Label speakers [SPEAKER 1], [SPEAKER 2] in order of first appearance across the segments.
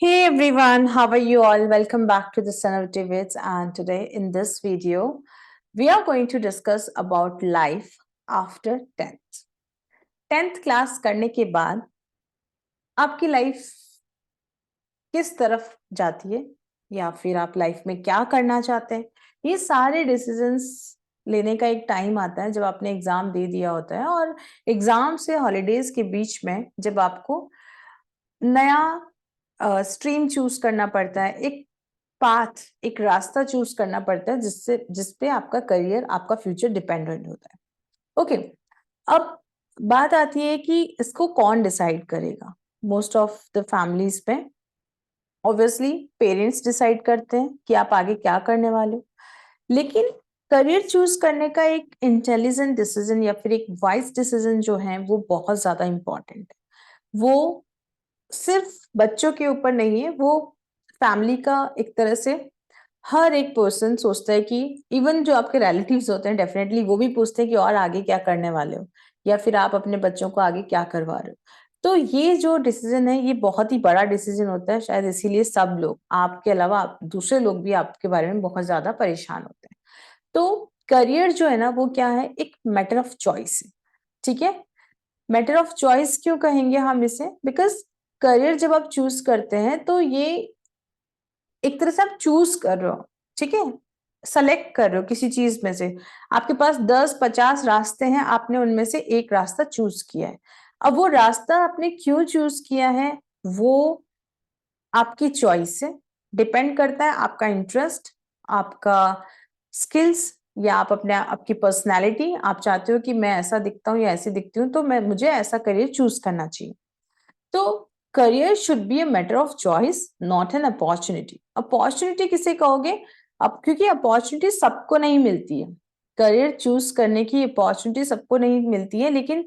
[SPEAKER 1] Hey everyone, how are you all? Welcome back to the Son of Davids. And today in this video, we are going to discuss about life after 10th. 10th class करने के बाद आपकी life किस तरफ जाती है या फिर आप लाइफ में क्या करना चाहते हैं, ये सारे डिसीजंस लेने का एक टाइम आता है जब आपने एग्जाम दे दिया होता है और एग्जाम से हॉलीडेज के बीच में जब आपको नया स्ट्रीम चूज करना पड़ता है, एक पाथ, एक रास्ता चूज करना पड़ता है जिसपे आपका करियर, आपका फ्यूचर डिपेंडेंट होता है। ओके, अब बात आती है कि इसको कौन डिसाइड करेगा। मोस्ट ऑफ द फैमिलीज में ऑब्वियसली पेरेंट्स डिसाइड करते हैं कि आप आगे क्या करने वाले हो, लेकिन करियर चूज करने का एक इंटेलिजेंट डिसीजन या फिर एक वाइज डिसीजन जो है वो बहुत ज्यादा इंपॉर्टेंट है। वो सिर्फ बच्चों के ऊपर नहीं है, वो फैमिली का एक तरह से हर एक पर्सन सोचता है कि इवन जो आपके रिलेटिव्स होते हैं डेफिनेटली वो भी पूछते हैं कि और आगे क्या करने वाले हो या फिर आप अपने बच्चों को आगे क्या करवा रहे हो। तो ये जो डिसीजन है ये बहुत ही बड़ा डिसीजन होता है, शायद इसीलिए सब लोग, आपके अलावा दूसरे लोग भी आपके बारे में बहुत ज्यादा परेशान होते हैं। तो करियर जो है ना वो क्या है, एक मैटर ऑफ चॉइस है। ठीक है, मैटर ऑफ चॉइस क्यों कहेंगे हम इसे, बिकॉज करियर जब आप चूज करते हैं तो ये एक तरह से आप चूज कर रहे हो। ठीक है, सेलेक्ट कर रहे हो किसी चीज में से। आपके पास 10-50 रास्ते हैं, आपने उनमें से एक रास्ता चूज किया है। अब वो रास्ता आपने क्यों चूज किया है वो आपकी चॉइस से डिपेंड करता है, आपका इंटरेस्ट, आपका स्किल्स, या आप अपने आपकी पर्सनालिटी, आप चाहते हो कि मैं ऐसा दिखता हूँ या ऐसी दिखती हूँ तो मैं मुझे ऐसा करियर चूज करना चाहिए। तो career should be a matter of choice, not an opportunity. Opportunity किसे कहोगे? अब क्योंकि अपॉर्चुनिटी सबको नहीं मिलती है, करियर चूज करने की अपॉर्चुनिटी सबको नहीं मिलती है, लेकिन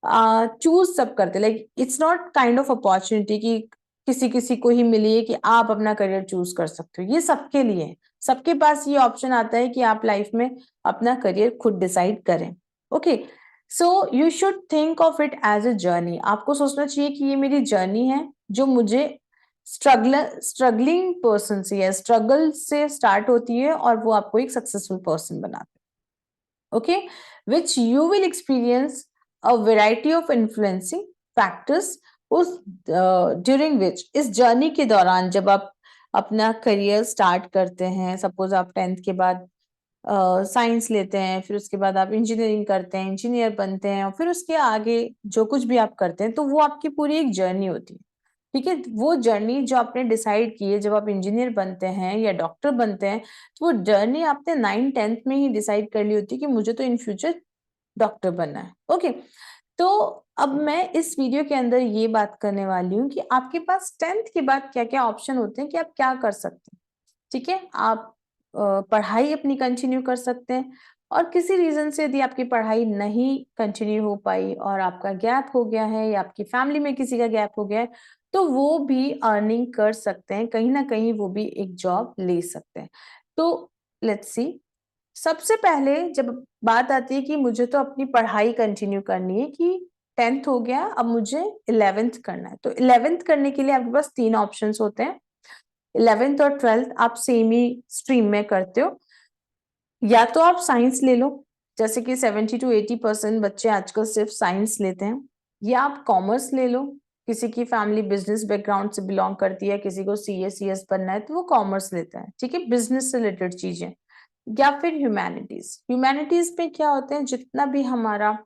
[SPEAKER 1] चूज सब करते, like it's not kind of opportunity कि किसी किसी को ही मिली है कि आप अपना करियर चूज कर सकते हो। ये सबके लिए है, सबके पास ये ऑप्शन आता है कि आप लाइफ में अपना करियर खुद डिसाइड करें। Okay, so you should think of it as a journey. आपको सोचना चाहिए कि ये मेरी जर्नी है जो मुझे स्ट्रगलिंग पर्सन से या स्ट्रगल से स्टार्ट होती है और वो आपको एक सक्सेसफुल पर्सन बनाती है। Okay, which you will experience a variety of influencing factors उस ड्यूरिंग विच, इस जर्नी के दौरान जब आप अपना करियर स्टार्ट करते हैं, सपोज आप 10th के बाद साइंस लेते हैं, फिर उसके बाद आप इंजीनियरिंग करते हैं, इंजीनियर बनते हैं, और फिर उसके आगे जो कुछ भी आप करते हैं तो वो आपकी पूरी एक जर्नी होती है। ठीक है, वो जर्नी जो आपने डिसाइड की है, जब आप इंजीनियर बनते हैं या डॉक्टर बनते हैं तो वो जर्नी आपने 9th-10th में ही डिसाइड कर ली होती है कि मुझे तो इन फ्यूचर डॉक्टर बनना है। ओके, तो अब मैं इस वीडियो के अंदर ये बात करने वाली हूँ कि आपके पास 10th के बाद क्या क्या ऑप्शन होते हैं कि आप क्या कर सकते हैं। ठीक है, आप पढ़ाई अपनी कंटिन्यू कर सकते हैं, और किसी रीजन से यदि आपकी पढ़ाई नहीं कंटिन्यू हो पाई और आपका गैप हो गया है या आपकी फैमिली में किसी का गैप हो गया है तो वो भी अर्निंग कर सकते हैं, कहीं ना कहीं वो भी एक जॉब ले सकते हैं। तो लेट्स सी, सबसे पहले जब बात आती है कि मुझे तो अपनी पढ़ाई कंटिन्यू करनी है, कि 10th हो गया अब मुझे 11th करना है, तो 11th करने के लिए आपके पास 3 ऑप्शंस होते हैं। 11th और 12th आप सेम ही स्ट्रीम में करते हो, या तो आप साइंस ले लो, जैसे कि 70 to 80% बच्चे आजकल सिर्फ साइंस लेते हैं, या आप कॉमर्स ले लो, किसी की फैमिली बिजनेस बैकग्राउंड से बिलोंग करती है, किसी को CS बनना है तो वो कॉमर्स लेता है। ठीक है, बिजनेस से रिलेटेड चीजें, या फिर ह्यूमैनिटीज। ह्यूमैनिटीज में क्या होते हैं, जितना भी हमारा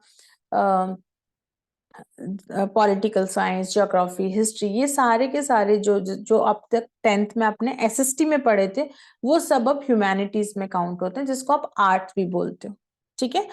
[SPEAKER 1] पॉलिटिकल साइंस, ज्योग्राफी, हिस्ट्री, ये सारे के सारे जो अब तक 10th में आपने SST में पढ़े थे वो सब अब ह्यूमैनिटीज में काउंट होते हैं, जिसको आप आर्ट भी बोलते हो। ठीक है,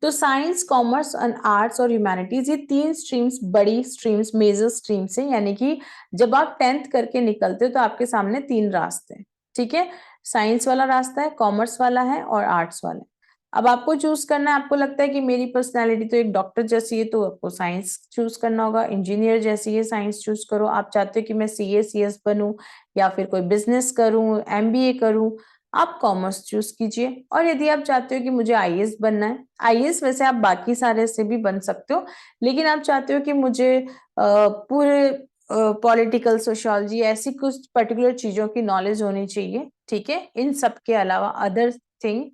[SPEAKER 1] तो साइंस, कॉमर्स एंड आर्ट्स और ह्यूमैनिटीज, ये 3 स्ट्रीम्स बड़ी स्ट्रीम्स, मेजर स्ट्रीम्स हैं, यानी कि जब आप 10th करके निकलते हो तो आपके सामने 3 रास्ते हैं। ठीक है, साइंस वाला रास्ता है, कॉमर्स वाला है और आर्ट्स वाला है। अब आपको चूज करना है, आपको लगता है कि मेरी पर्सनालिटी तो एक डॉक्टर जैसी है तो आपको साइंस चूज करना होगा, इंजीनियर जैसी है साइंस चूज करो। आप चाहते हो कि मैं CS बनूं या फिर कोई बिजनेस करूं, MBA करूं, आप कॉमर्स चूज कीजिए। और यदि आप चाहते हो कि मुझे IAS बनना है, IAS वैसे आप बाकी सारे से भी बन सकते हो, लेकिन आप चाहते हो कि मुझे पूरे पॉलिटिकल सोशियोलॉजी, ऐसी कुछ पर्टिकुलर चीजों की नॉलेज होनी चाहिए, ठीक है। इन सब के अलावा अदर थिंग,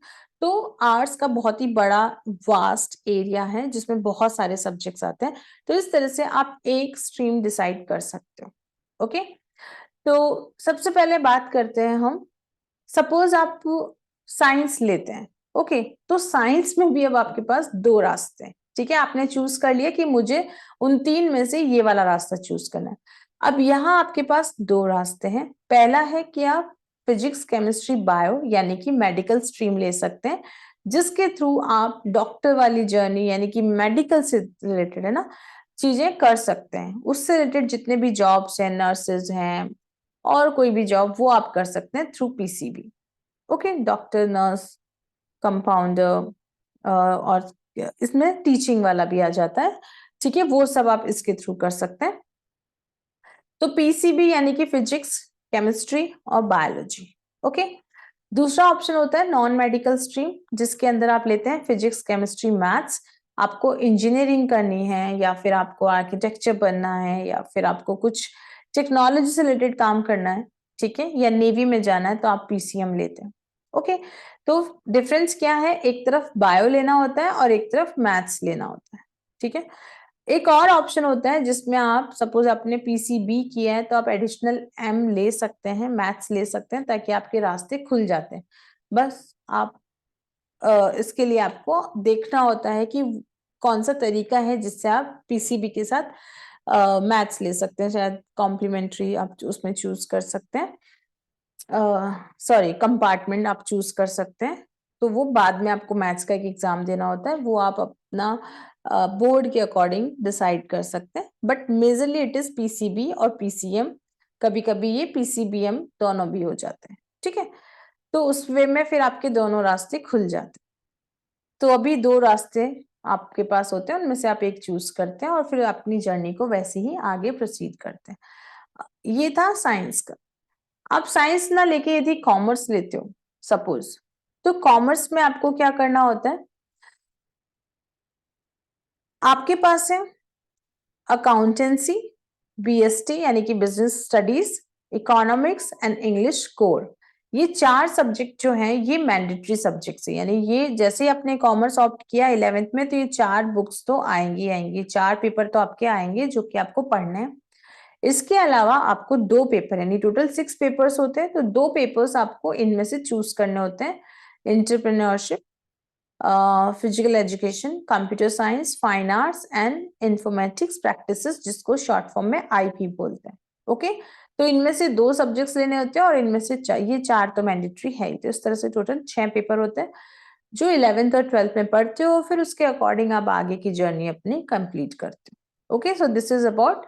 [SPEAKER 1] तो आर्ट्स का बहुत ही बड़ा वास्ट एरिया है जिसमें बहुत सारे सब्जेक्ट्स आते हैं, तो इस तरह से आप एक स्ट्रीम डिसाइड कर सकते हो। ओके, तो सबसे पहले बात करते हैं हम, सपोज आप साइंस लेते हैं। ओके, तो साइंस में भी अब आपके पास दो रास्ते हैं, ठीक है। आपने चूज कर लिया कि मुझे उन तीन में से ये वाला रास्ता चूज करना है। अब यहाँ आपके पास दो रास्ते हैं। पहला है कि आप फिजिक्स केमिस्ट्री बायो यानी कि मेडिकल स्ट्रीम ले सकते हैं, जिसके थ्रू आप डॉक्टर वाली जर्नी यानी कि मेडिकल से रिलेटेड है ना चीजें कर सकते हैं। उससे रिलेटेड जितने भी जॉब्स हैं, नर्सेज हैं और कोई भी जॉब, वो आप कर सकते हैं through PCB. Okay, doctor, nurse, compounder, और इसमें टीचिंग वाला भी आ जाता है, ठीक है। वो सब आप इसके थ्रू कर सकते हैं। तो पीसीबी यानी कि फिजिक्स, केमिस्ट्री और बायोलॉजी। ओके, दूसरा ऑप्शन होता है नॉन मेडिकल स्ट्रीम, जिसके अंदर आप लेते हैं फिजिक्स, केमिस्ट्री, मैथ्स। आपको इंजीनियरिंग करनी है या फिर आपको आर्किटेक्चर बनना है या फिर आपको कुछ टेक्नोलॉजी से रिलेटेड काम करना है, ठीक है, या नेवी में जाना है, तो आप पीसीएम लेते हैं। ओके, तो डिफरेंस क्या है, एक तरफ बायो लेना होता है और एक तरफ मैथ्स लेना होता है, ठीक है। एक और ऑप्शन होता है जिसमें आप सपोज आपने पीसीबी किया है तो आप एडिशनल एम ले सकते हैं, मैथ्स ले सकते हैं, ताकि आपके रास्ते खुल जाते हैं। बस आप इसके लिए आपको देखना होता है कि कौन सा तरीका है जिससे आप पीसीबी के साथ मैथ्स ले सकते हैं। शायद कॉम्प्लीमेंट्री आप उसमें चूज कर सकते हैं, सॉरी कंपार्टमेंट आप चूज कर सकते हैं। तो वो बाद में आपको मैथ्स का एक एग्जाम देना होता है, वो आप अपना बोर्ड के अकॉर्डिंग डिसाइड कर सकते हैं। But majorly it is PCB और पीसीएम, कभी कभी ये पीसीबीएम दोनों भी हो जाते हैं, ठीक है। तो उस वे में फिर आपके दोनों रास्ते खुल जाते हैं। तो अभी दो रास्ते आपके पास होते हैं, उनमें से आप एक चूज करते हैं और फिर अपनी जर्नी को वैसे ही आगे प्रोसीड करते हैं। ये था साइंस का। आप साइंस ना लेके यदि कॉमर्स लेते हो सपोज, तो कॉमर्स में आपको क्या करना होता है, आपके पास है अकाउंटेंसी, बीएसटी यानी कि business studies, economics and English core. ये चार सब्जेक्ट जो हैं ये मैंडेटरी सब्जेक्ट्स है, यानी ये जैसे ही आपने कॉमर्स ऑप्ट किया 11th में, तो ये चार बुक्स तो आएंगी आएंगी, चार पेपर तो आपके आएंगे जो कि आपको पढ़ने हैं। इसके अलावा आपको दो पेपर यानी टोटल 6 पेपर्स होते हैं, तो दो पेपर्स आपको इनमें से चूज करने होते हैं, entrepreneurship, physical education, computer science, fine arts and informatics practices, जिसको शॉर्ट फॉर्म में आईपी बोलते हैं। ओके, तो इनमें से दो सब्जेक्ट्स लेने होते हैं और इनमें से ये चार तो मैंडेटरी है ही। तो इस तरह से टोटल 6 पेपर होते हैं जो 11th और 12th में पढ़ते हो, फिर उसके अकॉर्डिंग आप आगे की जर्नी अपनी कंप्लीट करते हो। Okay, so this is about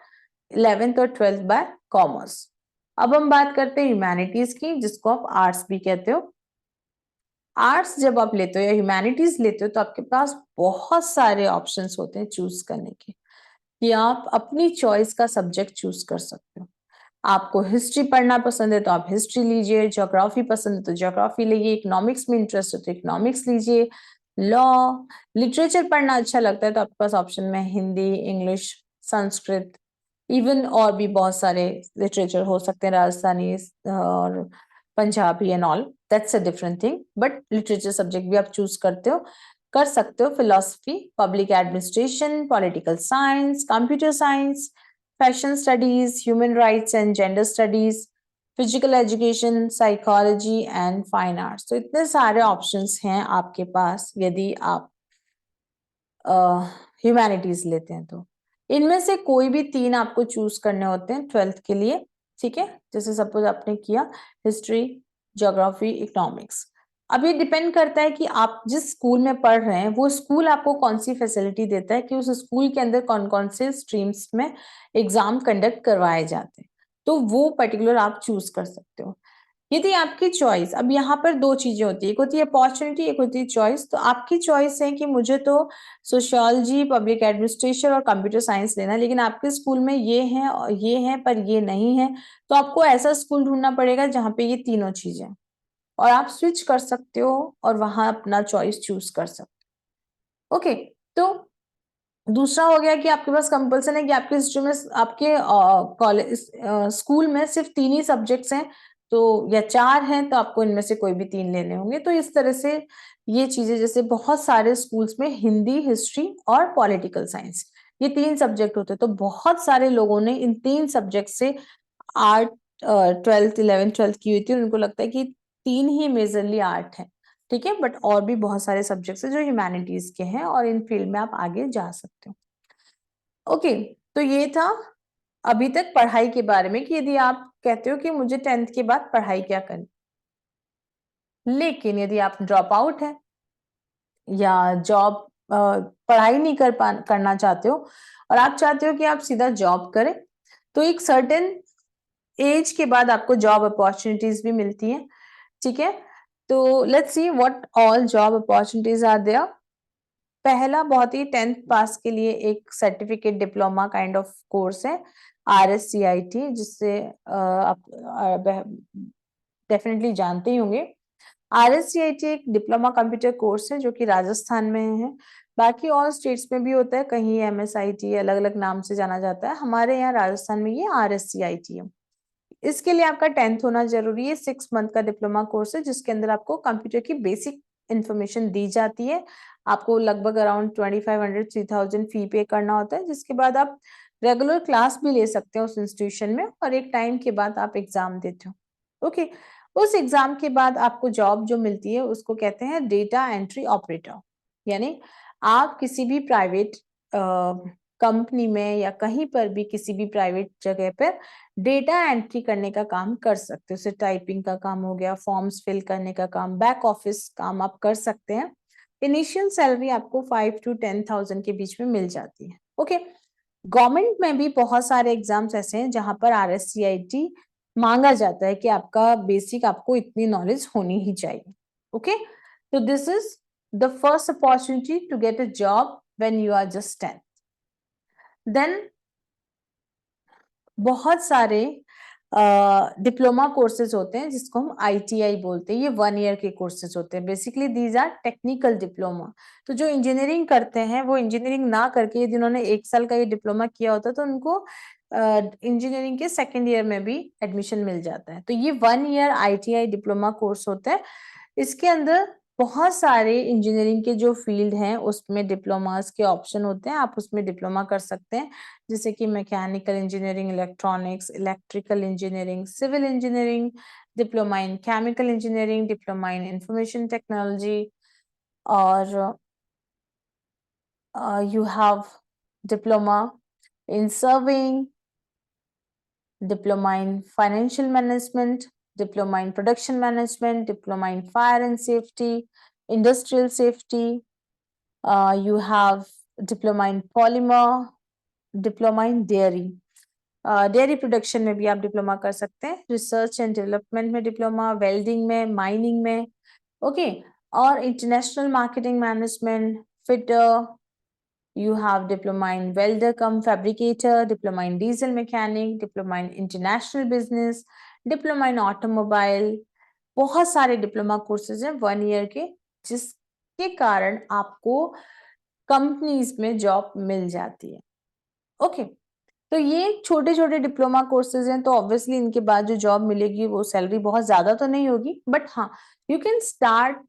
[SPEAKER 1] 11th और 12th बाय कॉमर्स। अब हम बात करते हैं ह्यूमैनिटीज की, जिसको आप आर्ट्स भी कहते हो। आर्ट्स जब आप लेते हो या ह्यूमैनिटीज लेते हो तो आपके पास बहुत सारे ऑप्शंस होते हैं चूज करने के, कि आप अपनी चॉइस का सब्जेक्ट चूज कर सकते हो। आपको हिस्ट्री पढ़ना पसंद है तो आप हिस्ट्री लीजिए, ज्योग्राफी पसंद है तो ज्योग्राफी लीजिए, इकोनॉमिक्स में इंटरेस्ट है तो इकोनॉमिक्स लीजिए, लॉ, लिटरेचर पढ़ना अच्छा लगता है तो आपके पास ऑप्शन में हिंदी, इंग्लिश, संस्कृत, इवन और भी बहुत सारे लिटरेचर हो सकते हैं, राजस्थानी और Punjabi and all, that's a different thing. But literature subject भी आप चूज करते हो, कर सकते हो। Philosophy, public administration, political science, computer science, fashion studies, human rights and gender studies, physical education, psychology and fine arts. तो इतने सारे ऑप्शंस हैं आपके पास यदि आप ह्यूमैनिटीज लेते हैं तो। इनमें से कोई भी तीन आपको चूज करने होते हैं 12th के लिए, ठीक है। जैसे सपोज आपने किया हिस्ट्री, ज्योग्राफी, इकोनॉमिक्स। अब ये डिपेंड करता है कि आप जिस स्कूल में पढ़ रहे हैं वो स्कूल आपको कौन सी फैसिलिटी देता है, कि उस स्कूल के अंदर कौन कौन से स्ट्रीम्स में एग्जाम कंडक्ट करवाए जाते हैं, तो वो पर्टिकुलर आप चूज कर सकते हो। यदि आपकी चॉइस, अब यहाँ पर दो चीजें होती है, एक होती है अपॉर्चुनिटी, एक होती है चॉइस। तो आपकी चॉइस है कि मुझे तो सोशियोलॉजी, पब्लिक एडमिनिस्ट्रेशन और कंप्यूटर साइंस लेना है, लेकिन आपके स्कूल में ये है और ये है पर ये नहीं है, तो आपको ऐसा स्कूल ढूंढना पड़ेगा जहाँ पे ये तीनों चीजें, और आप स्विच कर सकते हो और वहां अपना चॉइस चूज कर सकते हो। ओके, तो दूसरा हो गया कि आपके पास कंपल्सन है कि आपके हिस्ट्री में आपके कॉलेज स्कूल में सिर्फ 3 ही सब्जेक्ट्स हैं, तो या 4 हैं, तो आपको इनमें से कोई भी 3 लेने होंगे। तो इस तरह से ये चीजें, जैसे बहुत सारे स्कूल्स में हिंदी, हिस्ट्री और पॉलिटिकल साइंस, ये 3 सब्जेक्ट होते हैं, तो बहुत सारे लोगों ने इन 3 सब्जेक्ट से आर्ट 12th 11th 12th की हुई थी, उनको लगता है कि 3 ही मेजरली आर्ट है, ठीक है, बट और भी बहुत सारे सब्जेक्ट्स हैं जो ह्यूमैनिटीज के हैं और इन फील्ड में आप आगे जा सकते हो। ओके, तो ये था अभी तक पढ़ाई के बारे में, कि यदि आप कहते हो कि मुझे 10th के बाद पढ़ाई क्या करनी, लेकिन यदि आप ड्रॉप आउट है या जॉब पढ़ाई नहीं करना चाहते हो और आप चाहते हो कि आप सीधा जॉब करें, तो एक सर्टेन एज के बाद आपको जॉब अपॉर्चुनिटीज भी मिलती हैं, ठीक है। तो let's see what all job opportunities are there. पहला बहुत ही 10th पास के लिए एक certificate diploma kind of course है, RSCIT, जिससे आप डेफिनेटली जानते ही होंगे। RSCIT एक डिप्लोमा कंप्यूटर कोर्स है जो कि राजस्थान में है, बाकी और स्टेट्स में भी होता है, कहीं MSIT अलग अलग नाम से जाना जाता है, हमारे यहाँ राजस्थान में ये RSCIT है। इसके लिए आपका 10th होना जरूरी है। 6 मंथ का डिप्लोमा कोर्स है जिसके अंदर आपको कंप्यूटर की बेसिक इंफॉर्मेशन दी जाती है। आपको लगभग अराउंड 2500 3000 फी पे करना होता है, जिसके बाद आप रेगुलर क्लास भी ले सकते हैं उस इंस्टीट्यूशन में, और एक टाइम के बाद आप एग्जाम देते हो। ओके, उस एग्जाम के बाद आपको जॉब जो मिलती है उसको कहते हैं डेटा एंट्री ऑपरेटर, यानी आप किसी भी प्राइवेट कंपनी में या कहीं पर भी किसी भी प्राइवेट जगह पर डेटा एंट्री करने का काम कर सकते हो। जैसे टाइपिंग का काम हो गया, फॉर्म्स फिल करने का काम, बैक ऑफिस काम आप कर सकते हैं। इनिशियल सैलरी आपको 5 to 10,000 के बीच में मिल जाती है। ओके, गवर्नमेंट में भी बहुत सारे एग्जाम्स ऐसे हैं जहां पर RSCIT मांगा जाता है कि आपका बेसिक, आपको इतनी नॉलेज होनी ही चाहिए। ओके, तो this is the first opportunity to get a job when you are just 10th। Then बहुत सारे डिप्लोमा कोर्सेज होते हैं जिसको हम ITI बोलते हैं, ये 1 ईयर के कोर्सेज होते हैं। Basically these are technical diploma. तो जो इंजीनियरिंग करते हैं वो इंजीनियरिंग ना करके यदि उन्होंने 1 साल का ये डिप्लोमा किया होता तो उनको इंजीनियरिंग के 2nd ईयर में भी एडमिशन मिल जाता है। तो ये 1 ईयर ITI डिप्लोमा कोर्स होता है। इसके अंदर बहुत सारे इंजीनियरिंग के जो फील्ड हैं उसमें डिप्लोमास के ऑप्शन होते हैं, आप उसमें डिप्लोमा कर सकते हैं, जैसे कि mechanical engineering, electronics, electrical engineering, civil engineering, diploma in chemical engineering, diploma in information technology, और you have diploma in surveying, diploma in financial management, diploma in production management, diploma in fire and safety, industrial safety. You have diploma in polymer, diploma in dairy. Dairy production में भी आप diploma कर सकते हैं, research and development में diploma, welding में, mining में, okay, और international marketing management, fitter, you have diploma in welder cum fabricator, diploma in diesel mechanic, diploma in international business, diploma in automobile। बहुत सारे डिप्लोमा कोर्सेज हैं 1 year के, जिसके कारण आपको कंपनीज में जॉब मिल जाती है। ओके, तो ये छोटे छोटे डिप्लोमा कोर्सेज हैं, तो ऑब्वियसली इनके बाद जो जॉब मिलेगी वो सैलरी बहुत ज्यादा तो नहीं होगी, बट हाँ, you can start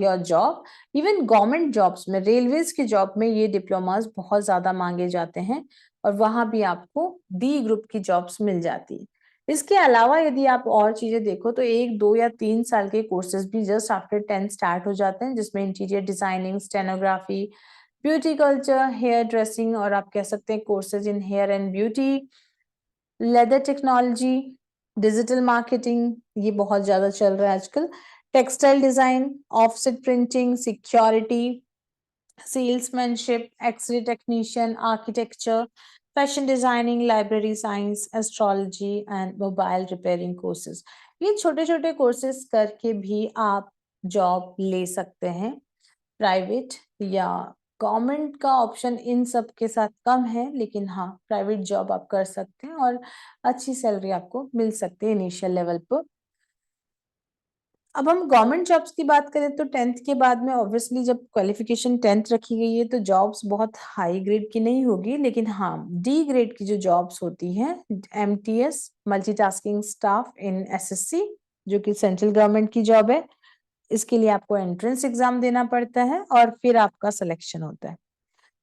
[SPEAKER 1] your job. Even government jobs में, रेलवेज की जॉब में ये डिप्लोमास बहुत ज्यादा मांगे जाते हैं, और वहां भी आपको D ग्रुप की जॉब्स मिल जाती है। इसके अलावा यदि आप और चीजें देखो तो 1 2 या 3 साल के कोर्सेज भी जस्ट आफ्टर 10 स्टार्ट हो जाते हैं, जिसमें interior designing, stenography, beauty culture, hair dressing, और आप कह सकते हैं courses in hair and beauty, leather technology, digital marketing, ये बहुत ज्यादा चल रहा है आजकल, textile design, offset printing, security, salesmanship, x ray technician, architecture, fashion designing, library science, astrology and mobile repairing courses. ये छोटे छोटे कोर्सेज करके भी आप जॉब ले सकते हैं। प्राइवेट या गवर्नमेंट का ऑप्शन इन सब के साथ कम है, लेकिन हाँ, प्राइवेट जॉब आप कर सकते हैं और अच्छी सैलरी आपको मिल सकती है इनिशियल लेवल पर। अब हम गवर्नमेंट जॉब्स की बात करें तो 10th के बाद में ऑब्वियसली जब क्वालिफिकेशन 10th रखी गई है तो जॉब्स बहुत हाई ग्रेड की नहीं होगी, लेकिन हाँ डी ग्रेड की जो जॉब्स होती हैं, MTS मल्टीटास्किंग स्टाफ इन SSC, जो कि सेंट्रल गवर्नमेंट की जॉब है, इसके लिए आपको एंट्रेंस एग्जाम देना पड़ता है और फिर आपका सिलेक्शन होता है।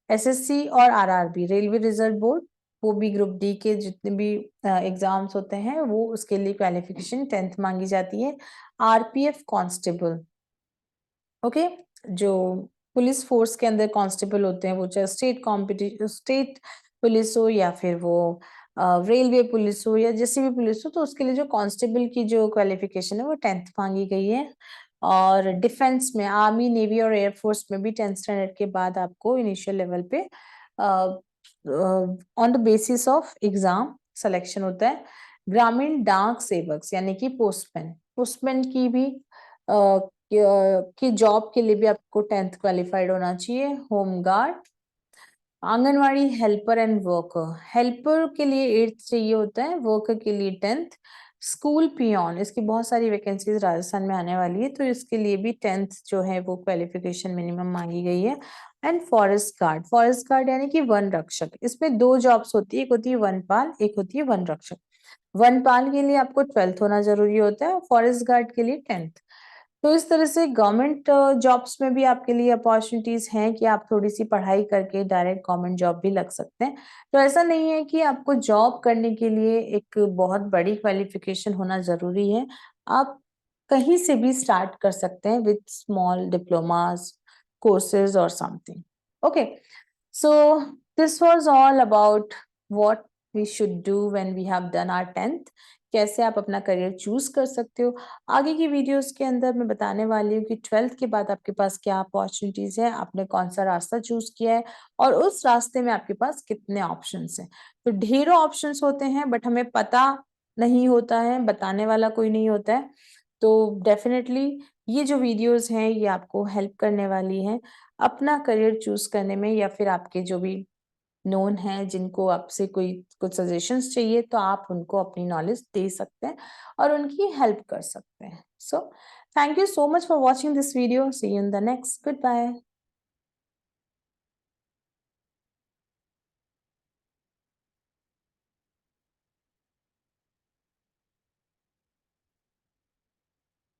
[SPEAKER 1] SSC और RRB रेलवे रिजर्व बोर्ड, वो भी ग्रुप डी के जितने भी एग्जाम्स होते हैं वो उसके लिए क्वालिफिकेशन 10th मांगी जाती है। RPF कांस्टेबल, ओके, जो पुलिस फोर्स के अंदर कांस्टेबल होते हैं, वो चाहे स्टेट पुलिस हो या फिर वो रेलवे पुलिस हो या जैसी भी पुलिस हो, तो उसके लिए जो कांस्टेबल की जो क्वालिफिकेशन है वो 10th मांगी गई है। और डिफेंस में आर्मी नेवी और एयरफोर्स में भी 10th स्टैंडर्ड के बाद आपको इनिशियल लेवल पे on the basis of exam selection होता है। ग्रामीण डाक सेवक यानी कि पोस्टमैन की भी की जॉब के लिए भी आपको 10th क्वालिफाइड होना चाहिए। Home guard, anganwadi helper and worker, helper के लिए 8th चाहिए होता है, वर्कर के लिए 10th। स्कूल पियोन, इसकी बहुत सारी वैकेंसीज राजस्थान में आने वाली है, तो इसके लिए भी 10th जो है वो क्वालिफिकेशन मिनिमम मांगी गई है। एंड फॉरेस्ट गार्ड यानी कि वन रक्षक, इसमें 2 जॉब्स होती है, एक होती है वनपाल, एक होती है वन रक्षक। वनपाल के लिए आपको 12th होना जरूरी होता है और फॉरेस्ट गार्ड के लिए 10th। तो इस तरह से गवर्नमेंट जॉब्स में भी आपके लिए अपॉर्चुनिटीज हैं कि आप थोड़ी सी पढ़ाई करके डायरेक्ट गवर्नमेंट जॉब भी लग सकते हैं। तो ऐसा नहीं है कि आपको जॉब करने के लिए एक बहुत बड़ी क्वालिफिकेशन होना जरूरी है, आप कहीं से भी स्टार्ट कर सकते हैं विथ स्मॉल डिप्लोमास, कोर्सेज और something. Okay, so this was all about what we should do when we have done our 10th, कैसे आप अपना करियर चूज कर सकते हो। आगे की वीडियोस के अंदर मैं बताने वाली हूँ कि 12th के बाद आपके पास क्या अपॉर्चुनिटीज है, आपने कौन सा रास्ता चूज किया है और उस रास्ते में आपके पास कितने ऑप्शंस हैं। तो ढेरों ऑप्शंस होते हैं बट हमें पता नहीं होता है, बताने वाला कोई नहीं होता है। तो डेफिनेटली ये जो वीडियोस हैं ये आपको हेल्प करने वाली हैं अपना करियर चूज करने में, या फिर आपके जो भी नोन है जिनको आपसे कोई कुछ सजेशंस चाहिए तो आप उनको अपनी नॉलेज दे सकते हैं और उनकी हेल्प कर सकते हैं। So thank you so much for watching this video, see you in the next, good bye.